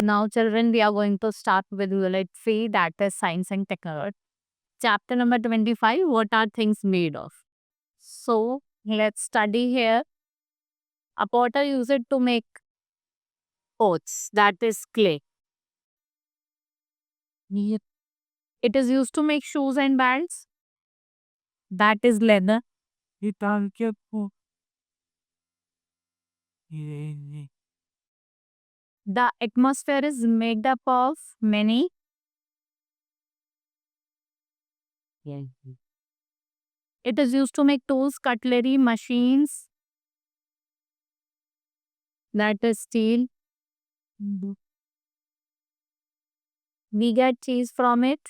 Now, children, we are going to start with Unit 3, that is Science and Technology. Chapter number 25, what are things made of? So, let's study here. A potter uses it to make pots, that is clay. Yep. It is used to make shoes and belts, that is leather. The atmosphere is made up of many. It is used to make tools, cutlery, machines, that is steel. We get cheese from it,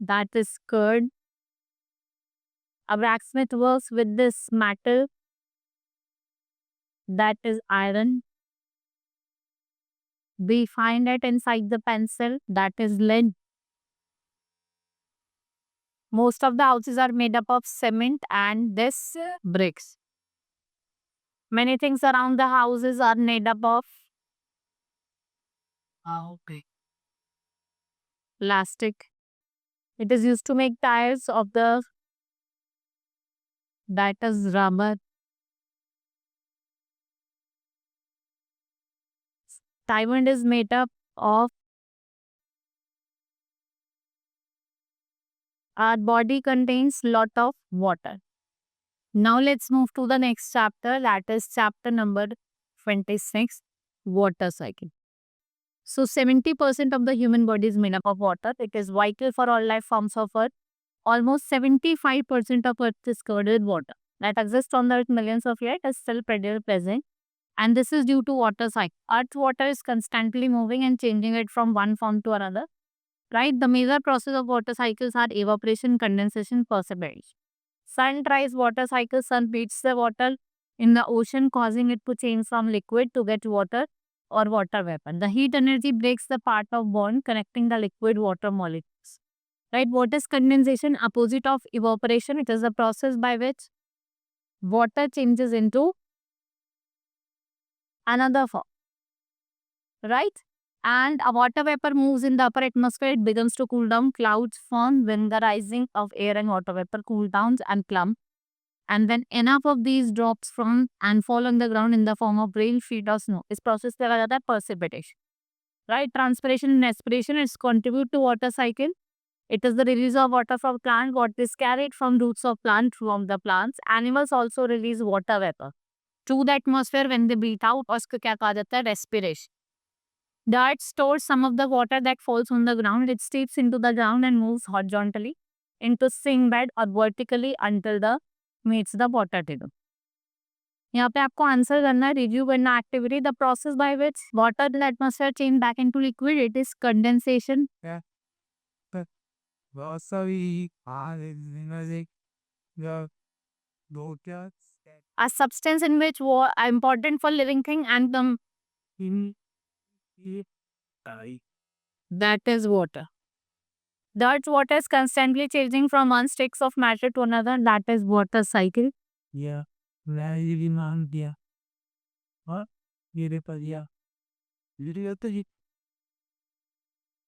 that is curd. A blacksmith works with this metal, that is iron. We find it inside the pencil, that is lead. Most of the houses are made up of cement and this bricks. Many things around the houses are made up of plastic. It is used to make tires of the, that is rubber. Diamond is made up of, our body contains lot of water. Now let's move to the next chapter, that is chapter number 26, water cycle. So 70% of the human body is made up of water. It is vital for all life forms of Earth. Almost 75% of Earth is covered with water. That exists on the Earth millions of years is still present. And this is due to water cycle. Earth's water is constantly moving and changing it from one form to another. Right? The major process of water cycles are evaporation, condensation, precipitation. Sun dries water cycle. Sun heats the water in the ocean, causing it to change from liquid to get water or water vapor. The heat energy breaks the part of bond connecting the liquid water molecules. Right? What is condensation? Opposite of evaporation. It is a process by which water changes into another form. Right? And a water vapor moves in the upper atmosphere. It begins to cool down. Clouds form when the rising of air and water vapor cool down and clump. And when enough of these drops from and fall on the ground in the form of rain, sheet or snow, is processed as precipitation. Right? Transpiration and aspiration is contribute to water cycle. It is the release of water from plant. What is carried from roots of plant from the plants. Animals also release water vapor to the atmosphere when they breathe out. उसको क्या कहा जाता है? Respiration. The earth stores some of the water that falls on the ground. It steeps into the ground and moves horizontally into sink bed or vertically until the meets the water table. यहाँ पे आपको answer करना है, review करना activity. The process by which water in atmosphere change back into liquid, it is condensation. A substance in which are important for living thing and that is water. The earth's water is constantly changing from one state of matter to another. That is water cycle.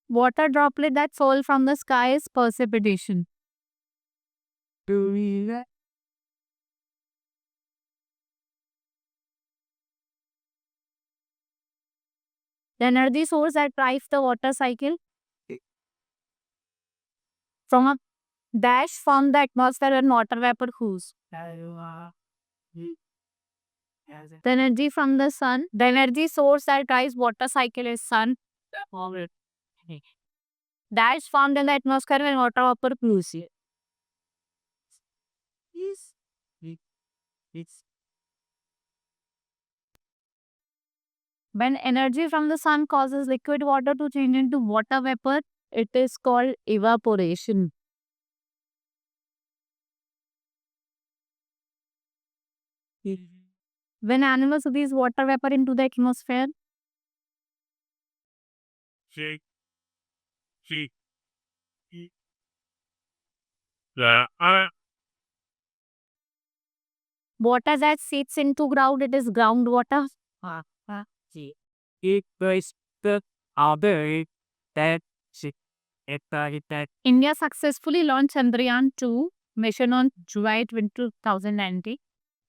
Water droplet that fall from the sky is precipitation. The energy source that drives the water cycle from a dash from the atmosphere and water vapor cools. The energy from the sun. The energy source that drives water cycle is sun. Dash formed in the atmosphere when water vapor cools. When energy from the sun causes liquid water to change into water vapor, it is called evaporation. When animals release water vapor into the atmosphere, water that seeps into ground, it is groundwater. It was the other that that India successfully launched Chandrayaan-2 mission on July 20, 2019,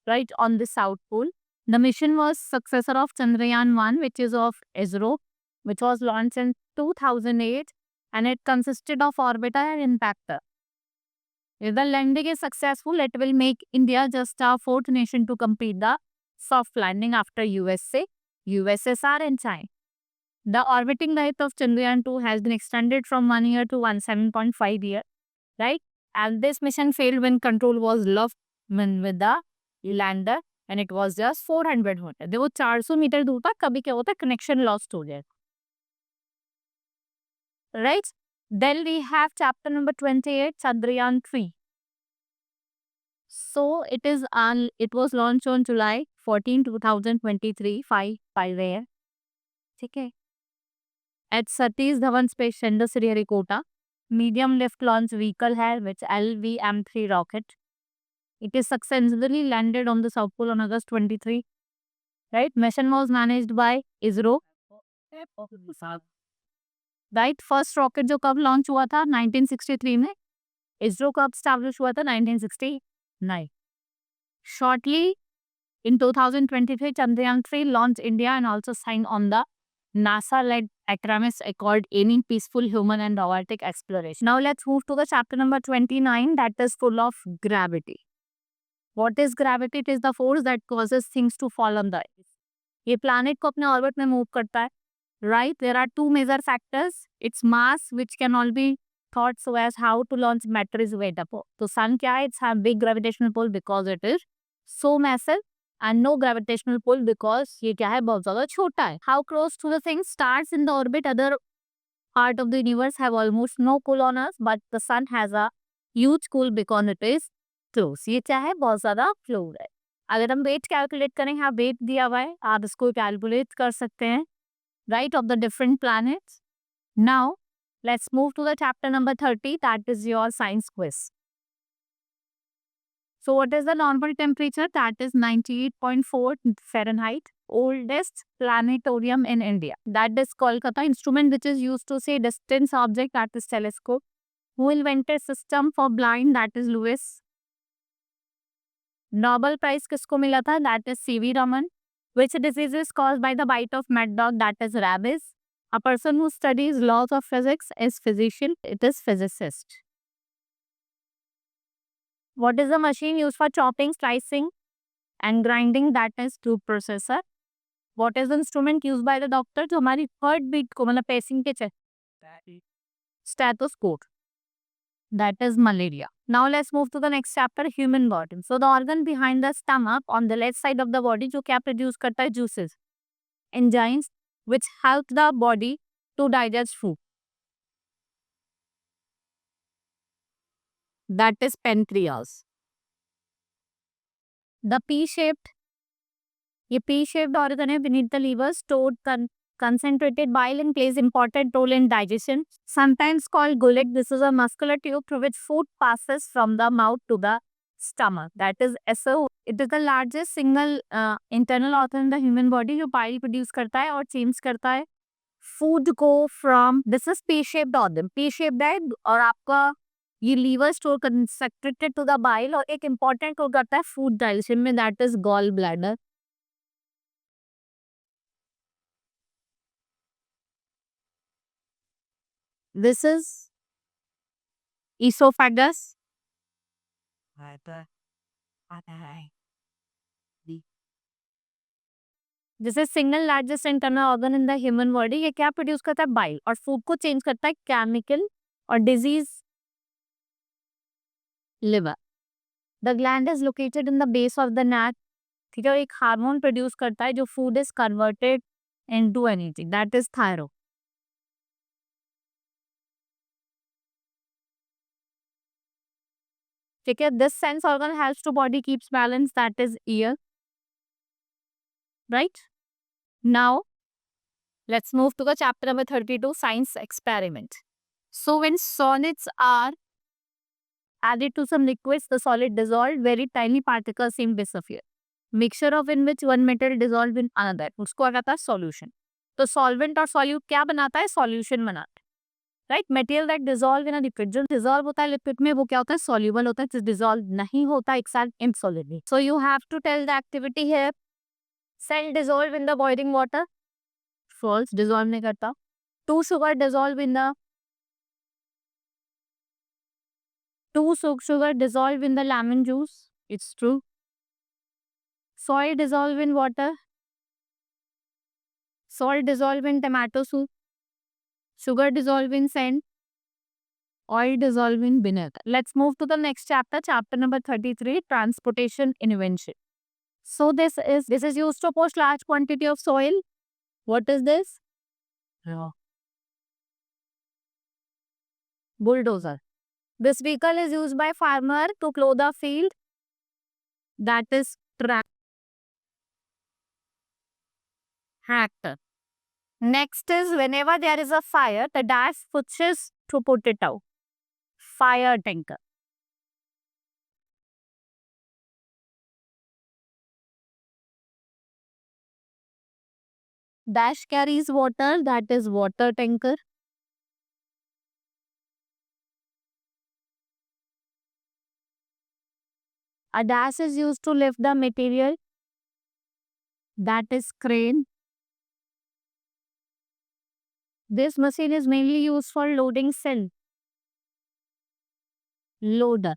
right on the South Pole. The mission was successor of Chandrayaan-1, which is of ISRO, which was launched in 2008, and it consisted of orbiter and impactor. If the landing is successful, it will make India just our fourth nation to complete the soft landing after USA, USSR and China. The orbiting life of Chandrayaan-2 has been extended from 1 year to 17.5 years, right? And this mission failed when control was lost with the lander and it was just 400 metre. देखो 400 metre दूर था, कभी क्या होता है connection lost हो जाए, right? Then we have chapter number 28, Chandrayaan-3. So it was launched on July 14, 2023, 5 a.m. ठीक है, at Satish Dhawan Space Center, Sriharikota. Medium lift launch vehicle है, which LVM-3 rocket. It is successfully landed on the South Pole on August 23. Right? Mission was managed by ISRO. Right? First rocket जो कब launch हुआ था 1963 में, ISRO कब establish हुआ था 1969. Shortly in 2023, Chandrayaan-3 launched India and also signed on the NASA-led Acramis Accord aiming peaceful human and robotic exploration. Now let's move to the chapter number 29, that is full of gravity. What is gravity? It is the force that causes things to fall on the earth. ये planet को अपने orbit में move करता है. Right? There are two major factors. Its mass, which can all be thought so as how to launch matter is weight up. तो sun क्या है? It's a big gravitational pull because it is so massive. And no gravitational pull because ये क्या है बहुत ज़्यादा छोटा है. How close to the thing? Stars in the orbit, other part of the universe have almost no pull on us, but the sun has a huge pull because it is close. ये क्या है बहुत ज़्यादा close है. अगर हम weight calculate करें, यहाँ weight दिया हुआ है, आप इसको calculate कर सकते हैं, right, of the different planets. Now let's move to the chapter number 30, that is your science quiz. So what is the normal temperature? That is 98.4 Fahrenheit. Oldest planetarium in India. That is Kolkata. Instrument which is used to see distance object, that is telescope. Who invented system for blind? That is Lewis. Nobel Prize किसको मिला था? That is C.V. Raman. Which disease is caused by the bite of mad dog? That is rabies. A person who studies laws of physics is physician. It is physicist. What is the machine used for chopping, slicing and grinding? That is tube processor. What is the instrument used by the doctor जो हमारी heart beat को मतलब pacing के check? Stethoscope. That is malaria. Now let's move to the next chapter, human body. So the organ behind the stomach on the left side of the body जो क्या produce करता है? Juices, enzymes which help the body to digest food. That is pancreas. The P-shaped, ये P-shaped organ है beneath the liver, stored concentrated bile and plays important role in digestion. Sometimes called gullet. This is a muscular tube through which food passes from the mouth to the stomach. That is SO. It is the largest single internal organ in the human body जो bile produce करता है और change करता है food को from. This is P-shaped organ. P-shaped है और आपका ये liver store concentrated to the bile और एक इंपॉर्टेंट रोल करता है फूड डाइजेशन में, that is gall bladder. This is esophagus. This is single largest internal organ in the human body. ये क्या प्रोड्यूस करता है? बाइल. और फूड को चेंज करता है केमिकल और disease liver. The gland is located in the base of the neck. ठीक है, एक हार्मोन प्रोड्यूस करता है जो food is converted into energy, that is thyroid. ठीक है, this sense organ helps to body keeps balance, that is ear. Right now let's move to the chapter number 32, science experiment. So when solids are Added to some liquids, the solid dissolved, very tiny particles seem disappear. Mixture of in which one metal dissolved in another, उसको क्या कहता है solution. तो solvent और solute क्या बनाता है? Solution बनाता है. Right? Material that dissolve in a liquid, जो dissolve होता है liquid में वो क्या होता है? Soluble होता है, जो dissolve नहीं होता exact insoluble. So you have to tell the activity here. Cell dissolve in the boiling water. False, dissolve नहीं करता. 2 sugar dissolve in the 2 sugar dissolve in the lemon juice. It's true. Soy dissolve in water. Salt dissolve in tomato soup. Sugar dissolve in sand. Oil dissolve in vinegar. Let's move to the next chapter, chapter number 33, transportation invention. So this is used to push large quantity of soil. What is this? Yeah. Bulldozer. This vehicle is used by farmer to plow the field. That is tractor. Next is whenever there is a fire, the dash pushes to put it out. Fire tanker. Dash carries water, that is water tanker. A dash is used to lift the material, that is crane. This machine is mainly used for loading cell. Loader.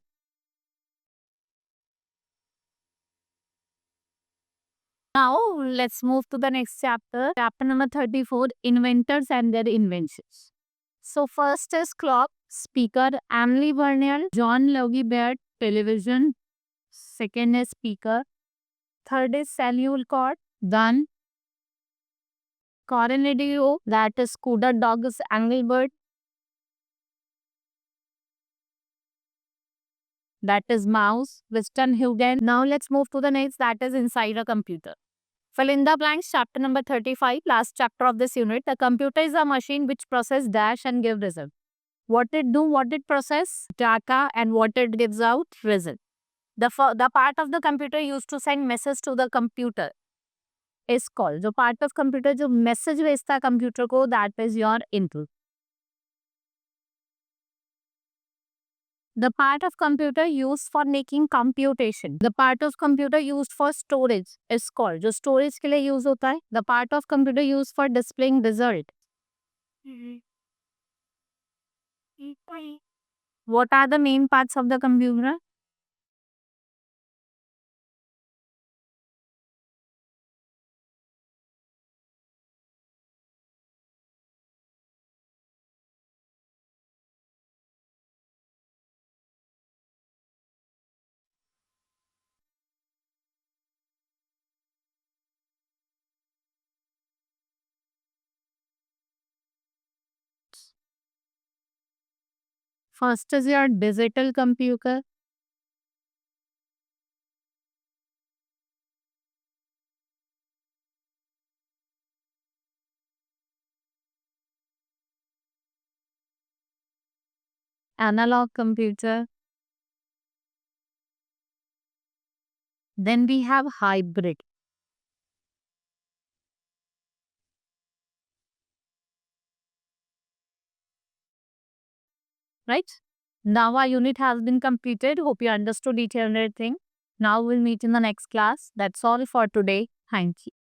Now let's move to the next chapter. Chapter number 34, inventors and their inventions. So first is clock, speaker, Emily Bernal, John Logie Baird, television. Second is speaker. Third is Samuel Cord, gun. Coronado, that is Scooter Dogs Engelbert. That is mouse, Winston Huygens. Now let's move to the next, that is inside a computer. Fill in the blanks, chapter number 35, last chapter of this unit. The computer is a machine which process dash and give result. What it do, what it process? Data, and what it gives out? Result. The part of the computer used to send message to the computer is called, जो part of computer जो message भेजता है computer को, that is your input. The part of computer used for making computation. The part of computer used for storage is called, जो storage के लिए use होता है. The part of computer used for displaying result. What are the main parts of the computer? First is your digital computer. Analog computer. Then we have hybrid. Right? Now our unit has been completed. Hope you understood each and everything. Now we'll meet in the next class. That's all for today. Thank you.